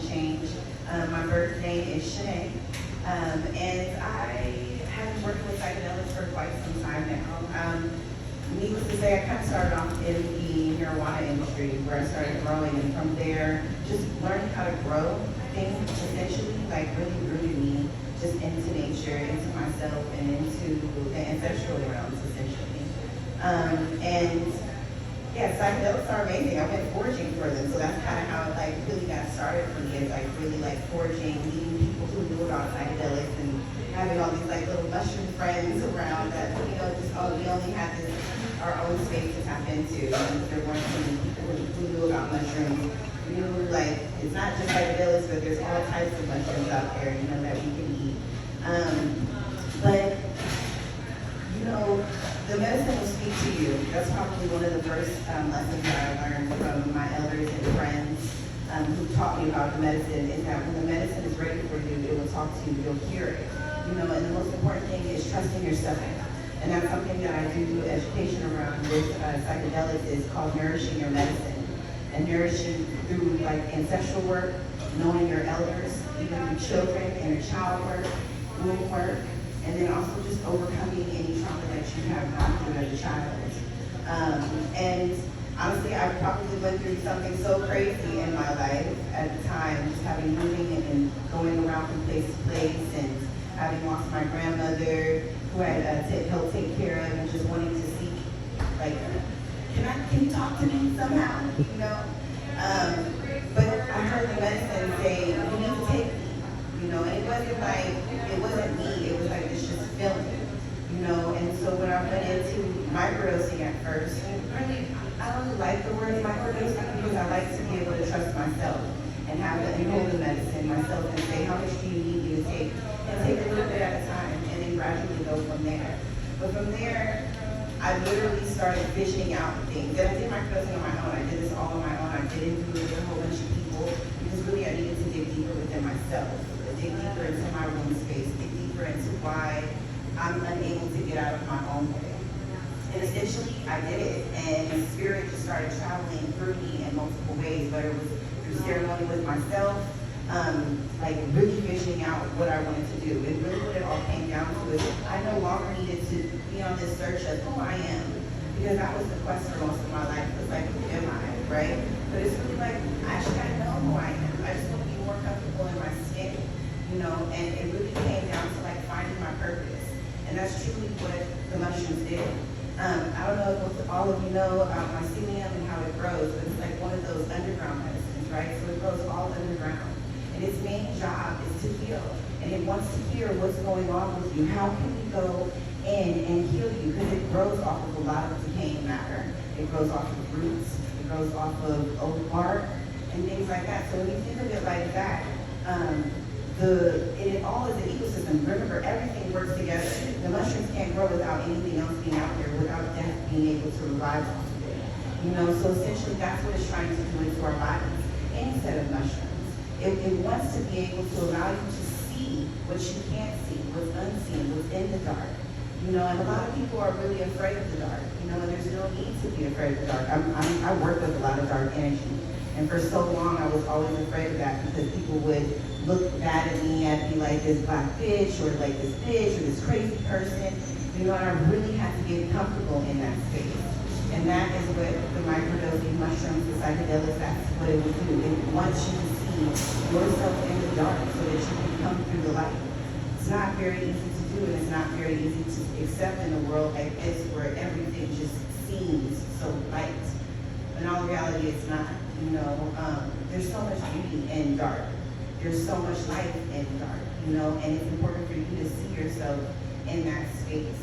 change. My birth name is Shanae, and I have been working with psychedelics for quite some time now. Needless to say, I kind of started off in the marijuana industry where I started growing, and from there, just learning how to grow things essentially, like really rooted me just into nature, into myself, and into the ancestral realms essentially. And yeah, psychedelics are amazing. I went foraging for them, so that's kind of how it like really got started for me. It's like really like foraging, meeting people who knew about psychedelics, and having all these like little mushroom friends around that just we only had this our own space to tap into. And there weren't so many people who knew about mushrooms. You know, like it's not just psychedelics, but there's all types of mushrooms out there, that we can eat. But the medicine will speak to you. That's probably one of the first lessons that I learned from my elders and friends who taught me about the medicine, is that when the medicine is ready for you, it will talk to you, you'll hear it. And the most important thing is trusting yourself. And that's something that I do education around with psychedelics, is called nourishing your medicine. And nourishing through like ancestral work, knowing your elders, even through children, inner child work, womb work, and then also just overcoming any trauma that you have gone through as a child. And honestly, I probably went through something so crazy in my life at the time, just having moving and going around from place to place, and having lost my grandmother who I had helped take care of, and just wanting to seek, like, can you talk to me somehow, But I heard the medicine say, you need to take me, and it wasn't me, it was like, it's just feeling, and so when I went into microdosing at first, really, I don't really like the word microdosing because I like to be able to trust myself and hold the medicine myself and say, how much do you need me to take? And take a little bit at a time and then gradually go from there. But from there, I literally started visioning out things. And I did microdosing on my own. I did this all on my own. I didn't do it with a whole bunch of people because really I needed to dig deeper within myself, dig deeper into my room space, dig deeper into why I'm unable to get out of my own way. And essentially, I did it, and spirit just started traveling through me in multiple ways, whether it was through ceremony with myself, like really visioning out what I wanted to do. And really what it all came down to is I no longer needed to be on this search of who I am, because that was the quest for most of my life. It was like, who am I, right? But it's really like, actually I know who I am. I just want to be more comfortable in my skin, and it really came down to like finding my purpose. And that's truly what the mushrooms did. I don't know if all of you know about mycelium and how it grows, but it's like one of those underground medicines, right? So it grows all underground. And its main job is to heal. And it wants to hear what's going on with you. How can we go in and heal you? Because it grows off of a lot of decaying matter. It grows off of roots. It grows off of old bark and things like that. So when you think of it like that, it all is an ecosystem. Remember, everything works together. The mushrooms can't grow without anything else being out there, without death being able to revive off of it. So essentially that's what it's trying to do into our bodies. Any set of mushrooms. It wants to be able to allow you to see what you can't see, what's unseen, what's in the dark. And a lot of people are really afraid of the dark, and there's no need to be afraid of the dark. I work with a lot of dark energy, and for so long I was always afraid of that because people would look bad at me, I'd be like this black bitch, or like this bitch, or this crazy person, and I really had to get comfortable in that space. And that is what the microdosing mushrooms, the psychedelics, that's what it will do. It wants you to see yourself in the dark so that you can come through the light. It's not very easy to do, and it's not very easy to accept in a world like this where everything just seems so light. In all reality, it's not. There's so much beauty in dark. There's so much light in dark, and it's important for you to see yourself in that space.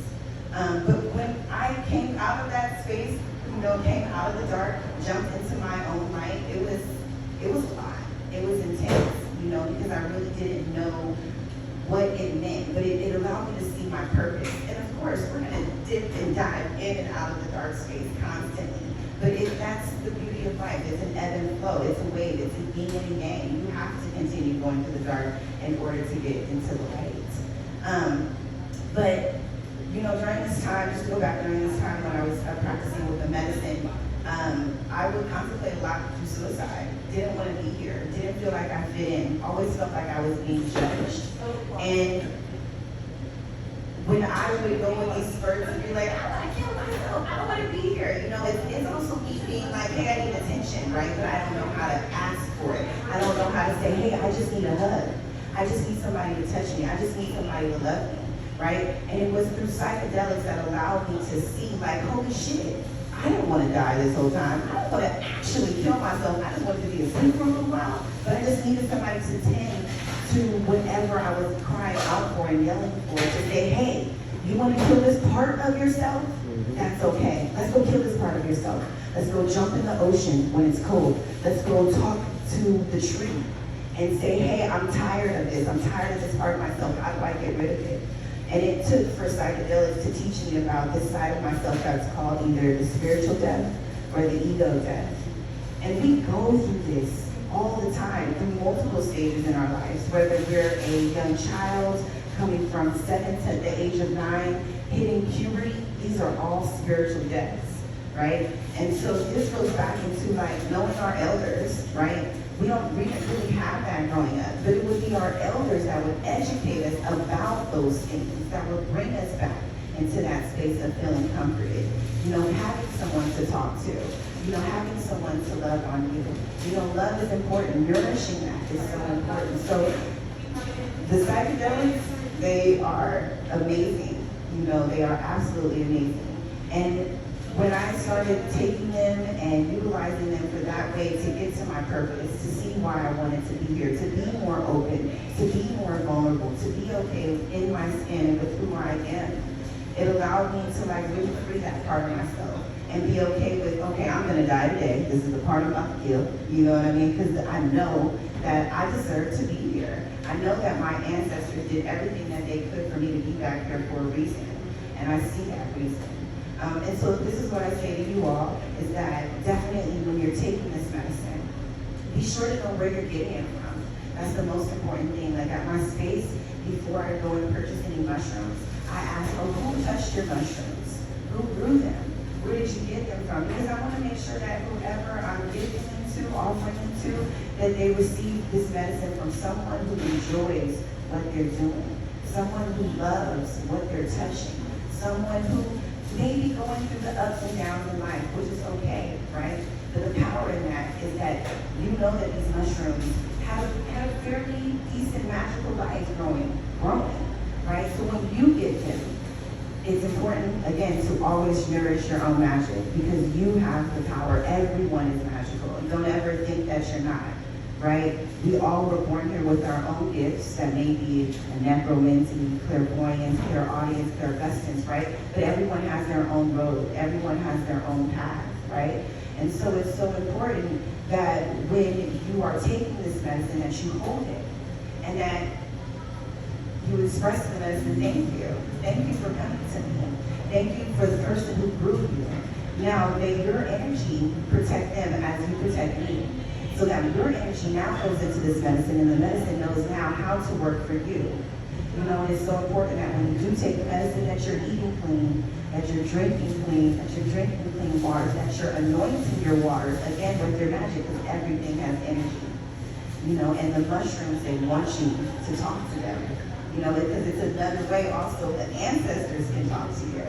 But when I came out of that space, came out of the dark, jumped into my own light, it was a lot. It was intense, because I really didn't know what it meant, but it allowed me to see my purpose. And of course, we're gonna dip and dive in and out of the dark space constantly. But that's the beauty of life. It's an ebb and flow. It's a wave. It's a yin and a yang. You have to continue going to the dark in order to get into the light. But during this time, just to go back during this time when I was practicing with the medicine, I would contemplate a lot through suicide. Didn't want to be here. Didn't feel like I fit in, always felt like I was being judged. And when I would go in these spurts and be like, I want to kill myself, I don't want to be here. You know, it's also me being like, hey, I need attention, right? But I don't know how to ask for it. I don't know how to say, hey, I just need a hug. I just need somebody to touch me. I just need somebody to love me, right? And it was through psychedelics that allowed me to see, like, holy shit, I didn't want to die this whole time. I didn't want to actually kill myself. I just wanted to be asleep for a little while. But I just needed somebody to tend to whatever I was crying out for and yelling for, to say, hey, you want to kill this part of yourself? That's okay. Let's go kill this part of yourself. Let's go jump in the ocean when it's cold. Let's go talk to the tree and say, hey, I'm tired of this. I'm tired of this part of myself. How do I get rid of it? And it took for psychedelics to teach me about this side of myself that's called either the spiritual death or the ego death. And we go through this all the time through multiple stages in our lives, whether we're a young child coming from 7 to the age of 9, hitting puberty, these are all spiritual deaths, right? And so this goes back into like knowing our elders, right? We didn't really have that growing up, but it would be our elders that would educate us about those things, that would bring us back into that space of feeling comforted. You know, having someone to talk to, you know, having someone to love on you. You know, love is important. Nourishing that is so important. So the psychedelics, they are amazing. You know, they are absolutely amazing. And when I started taking them and utilizing them for that way to get to my purpose, to see why I wanted to be here, to be more open, to be more vulnerable, to be okay in my skin with who I am, it allowed me to like really free that part of myself and be okay with, okay, I'm gonna die today. This is the part I'm about to kill. You know what I mean? Because I know that I deserve to be here. I know that my ancestors did everything that they could for me to be back here for a reason. And I see that reason. And so this is what I say to you all, is that definitely when you're taking this medicine, be sure to know where you're getting it from. That's the most important thing. Like at my space, before I go and purchase any mushrooms, I ask, oh, who touched your mushrooms? Who grew them? Where did you get them from? Because I want to make sure that whoever I'm giving them to, offering them to, that they receive this medicine from someone who enjoys what they're doing, someone who loves what they're touching, someone who may be going through the ups and downs in life, which is okay, right? But the power in that is that you know that these mushrooms have a fairly decent magical life growing, right? So when you get them, it's important, again, to always nourish your own magic because you have the power. Everyone is magical. Don't ever think that you're not, right? We all were born here with our own gifts that may be a necromancy, clairvoyance, clairaudience, clairgustance, right? But everyone has their own road. Everyone has their own path, right? And so it's so important that when you are taking this medicine that you hold it and that you express to the medicine, thank you. Thank you for coming to me. Thank you for the person who grew you. Now may your energy protect them as you protect me. So that your energy now goes into this medicine and the medicine knows now how to work for you. You know, and it's so important that when you do take the medicine that you're eating clean, that you're drinking clean, that you're drinking clean waters, that you're anointing your waters, again with your magic, because everything has energy. You know, and the mushrooms, they want you to talk to them. You know, because it's another way also that ancestors can talk to you.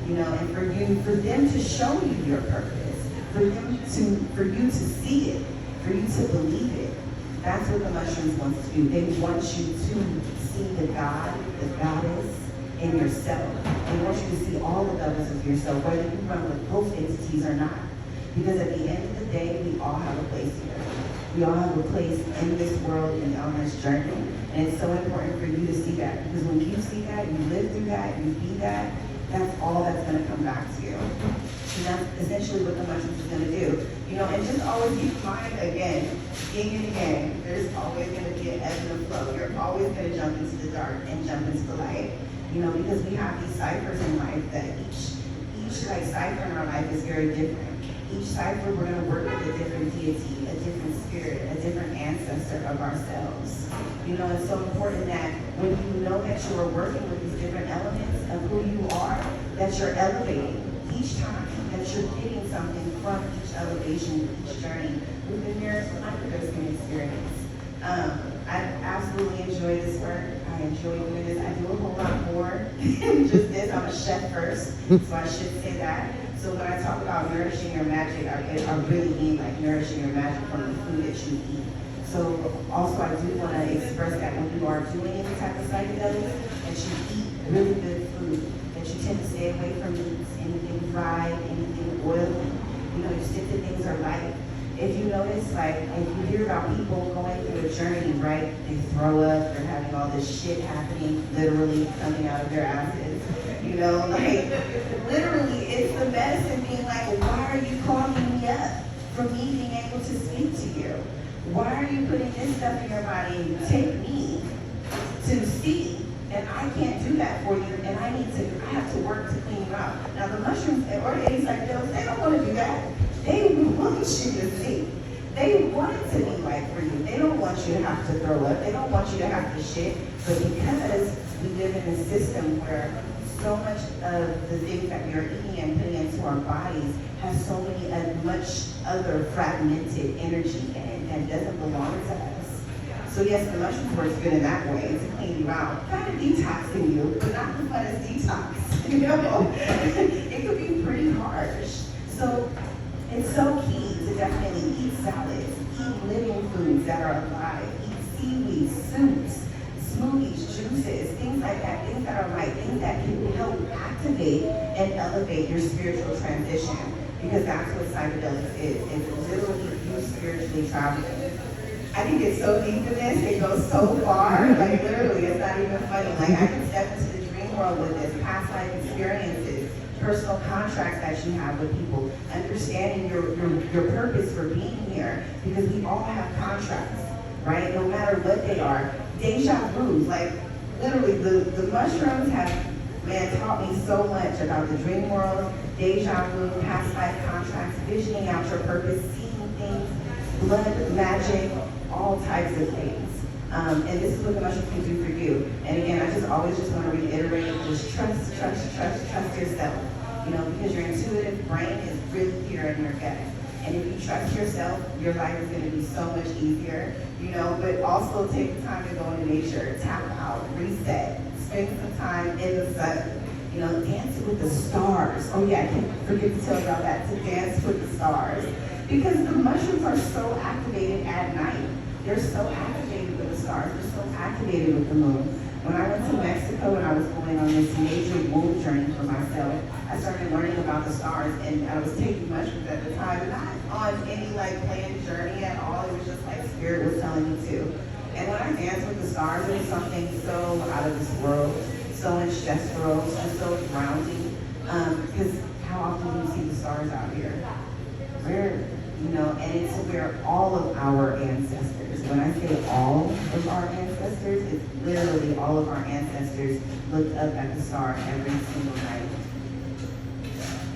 You know, and for them to show you your purpose, for you to see it, for you to believe it. That's what the mushrooms want to do. They want you to see the God, the goddess in yourself. They want you to see all the levels of yourself, whether you run with both entities or not. Because at the end of the day, we all have a place here. We all have a place in this world and on this journey. And it's so important for you to see that. Because when you see that, you live through that, you be that, that's all that's going to come back to you. And that's essentially what the mushrooms is going to do. You know, and just always keep in mind, again, yin and yang, there's always going to be an ebb and a flow. You're always going to jump into the dark and jump into the light. You know, because we have these ciphers in life that each like cipher in our life is very different. Each cipher, we're going to work with a different deity, a different spirit, a different ancestor of ourselves. You know, it's so important that when you know that you are working with these different elements of who you are, that you're elevating each time, that you're getting something from each elevation, each journey within your microdosing experience. I absolutely enjoy this work. I enjoy doing this. I do a whole lot more than just this. I'm a chef first, so I should say that. So when I talk about nourishing your magic, I really mean like nourishing your magic from the food that you eat. So also I do want to express that when you are doing any type of psychedelics, that you eat really good food, that you tend to stay away from meats, anything fried, anything oily. You know, you stick to things are light. If you notice, like, if you hear about people going through a journey, right, they throw up, they're having all this shit happening, literally coming out of their asses, you know, like, literally, it's the medicine being like, why are you calling me up for me being able to speak to you? Why are you putting this stuff in your body and you take me to see, and I can't do that for you, and I have to work to clean you out. Now, the mushrooms, or any psychedelics, they don't want to do that. They want you to see. They want it to be right for you. They don't want you to have to throw up. They don't want you to have to shit. But because we live in a system where so much of the things that we are eating and putting into our bodies has so much other fragmented energy in it that doesn't belong to us. So yes, the mushrooms works good in that way to clean you out. Kind of detoxing you, but not the funnest detox. You know? It could be pretty harsh. So it's so key to definitely eat salads, eat living foods that are alive, eat seaweed, soups, smoothies, juices, things like that, things that are light, things that can help activate and elevate your spiritual transition, because that's what psychedelics is. It's literally you spiritually traveling. I can get so deep in this, it goes so far, like literally, it's not even funny. Like I can step into the dream world with this, past life experiences, personal contracts that you have with people, understanding your purpose for being here, because we all have contracts, right? No matter what they are. Deja vus, like literally the mushrooms have, man, taught me so much about the dream world, deja vu, past life contracts, visioning out your purpose, seeing things, blood, magic, all types of things. And this is what the mushrooms can do for you. And again, I just always want to reiterate, just trust yourself. You know, because your intuitive brain is really here in your gut. And if you trust yourself, your life is going to be so much easier, you know, but also take the time to go into nature, tap out, reset, spend some time in the sun, you know, dance with the stars. Oh yeah, I can't forget to tell y'all that, to dance with the stars. Because the mushrooms are so activated at night. They're so activated with the stars. They're so activated with the moon. When I went to Mexico and I was going on this major womb journey for myself, I started learning about the stars, and I was taking mushrooms at the time, not on any like planned journey at all. It was just like spirit was telling me to. And when I danced with the stars, it was something so out of this world, so ancestral, and so grounding. Because how often do you see the stars out here? Rarely. You know, and it's where all of our ancestors, when I say all of our ancestors, it's literally all of our ancestors looked up at the star every single night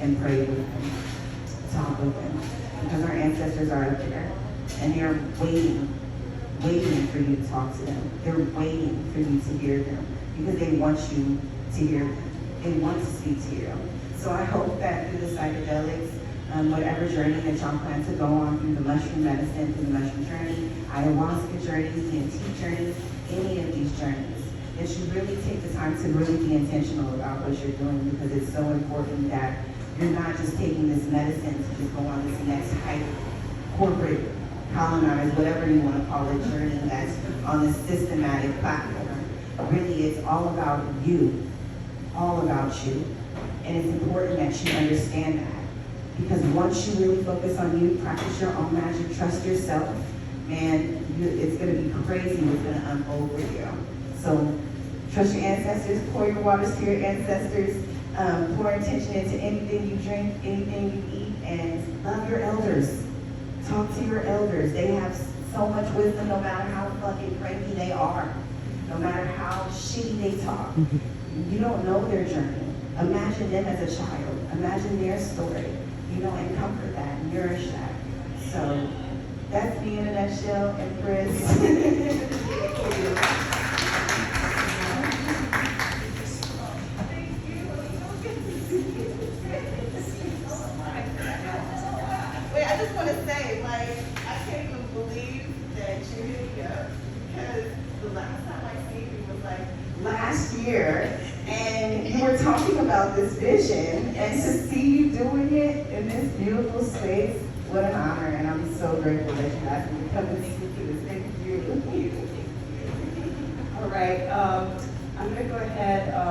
and prayed with them, talked with them, because our ancestors are up there, and they're waiting for you to talk to them. They're waiting for you to hear them, because they want you to hear them. They want to speak to you. So I hope that through the psychedelics, whatever journey that y'all plan to go on, through the mushroom medicine, through the mushroom journey, ayahuasca journeys, DMT journeys, any of these journeys, that you really take the time to really be intentional about what you're doing, because it's so important that you're not just taking this medicine to just go on this next hype, corporate, colonized, whatever you want to call it, journey that's on this systematic platform. Really, it's all about you, all about you. And it's important that you understand that. Because once you really focus on you, practice your own magic, trust yourself, man, it's going to be crazy what's going to unfold for you. So trust your ancestors, pour your waters to your ancestors, pour intention into anything you drink, anything you eat, and love your elders. Talk to your elders. They have so much wisdom, no matter how fucking cranky they are, no matter how shitty they talk. You don't know their journey. Imagine them as a child. Imagine their story. You know, and comfort that, nourish that. So that's me in a nutshell, Empress. Wait, I just want to say, like, I can't even believe that you hit me up, because the last time I seen you was like last year, and you were talking about this vision, and to see you doing it in this beautiful space, what an honor, and I'm so grateful that you asked me to come and speak to this